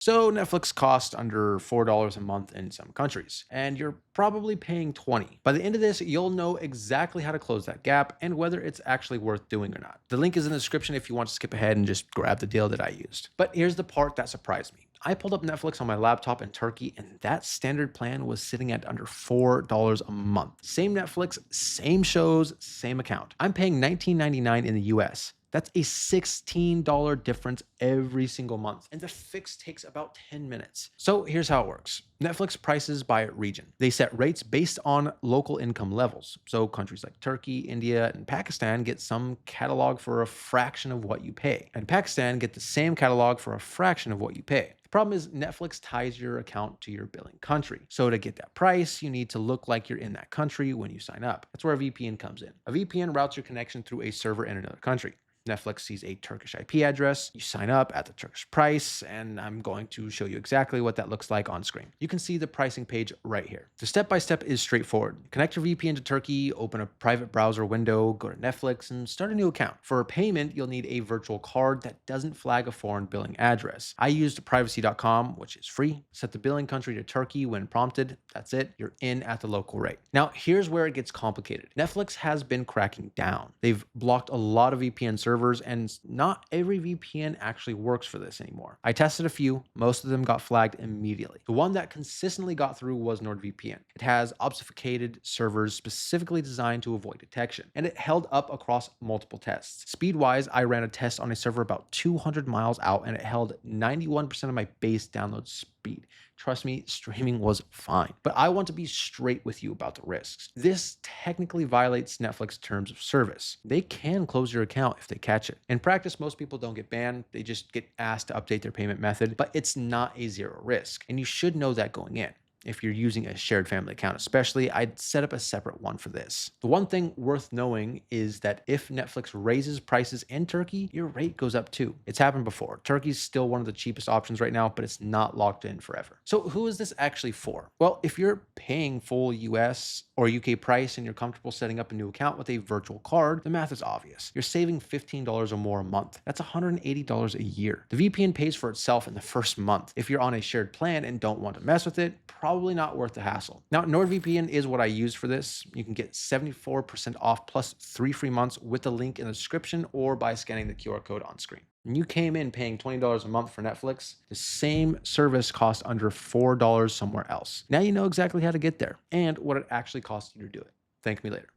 So Netflix costs under $4 a month in some countries, and you're probably paying 20. By the end of this, you'll know exactly how to close that gap and whether it's actually worth doing or not. The link is in the description if you want to skip ahead and just grab the deal that I used. But here's the part that surprised me. I pulled up Netflix on my laptop in Turkey, and that standard plan was sitting at under $4 a month. Same Netflix, same shows, same account. I'm paying $19.99 in the US. That's a $16 difference every single month. And the fix takes about 10 minutes. So here's how it works. Netflix prices by region. They set rates based on local income levels. So countries like Turkey, India, and Pakistan get some catalog for a fraction of what you pay. And Pakistan get the same catalog for a fraction of what you pay. The problem is Netflix ties your account to your billing country. So to get that price, you need to look like you're in that country when you sign up. That's where a VPN comes in. A VPN routes your connection through a server in another country. Netflix sees a Turkish IP address, you sign up at the Turkish price, and I'm going to show you exactly what that looks like on screen. You can see the pricing page right here. The step-by-step is straightforward. Connect your VPN to Turkey, open a private browser window, go to Netflix, and start a new account. For payment, you'll need a virtual card that doesn't flag a foreign billing address. I used privacy.com, which is free. Set the billing country to Turkey when prompted. That's it. You're in at the local rate. Now, here's where it gets complicated. Netflix has been cracking down. They've blocked a lot of VPN servers, and not every VPN actually works for this anymore. I tested a few, most of them got flagged immediately. The one that consistently got through was NordVPN. It has obfuscated servers specifically designed to avoid detection, and it held up across multiple tests. Speed-wise, I ran a test on a server about 200 miles out, and it held 91% of my base download speed. Trust me, streaming was fine. But I want to be straight with you about the risks. This technically violates Netflix terms of service. They can close your account if they catch it. In practice, most people don't get banned. They just get asked to update their payment method, but it's not a zero risk. And you should know that going in. If you're using a shared family account especially, I'd set up a separate one for this. The one thing worth knowing is that if Netflix raises prices in Turkey, your rate goes up too. It's happened before. Turkey's still one of the cheapest options right now, but it's not locked in forever. So who is this actually for? Well, if you're paying full US or UK price and you're comfortable setting up a new account with a virtual card, the math is obvious. You're saving $15 or more a month. That's $180 a year. The VPN pays for itself in the first month. If you're on a shared plan and don't want to mess with it, probably not worth the hassle. Now, NordVPN is what I use for this. You can get 74% off plus 3 free months with the link in the description or by scanning the QR code on screen. And you came in paying $20 a month for Netflix, the same service costs under $4 somewhere else. Now you know exactly how to get there and what it actually costs you to do it. Thank me later.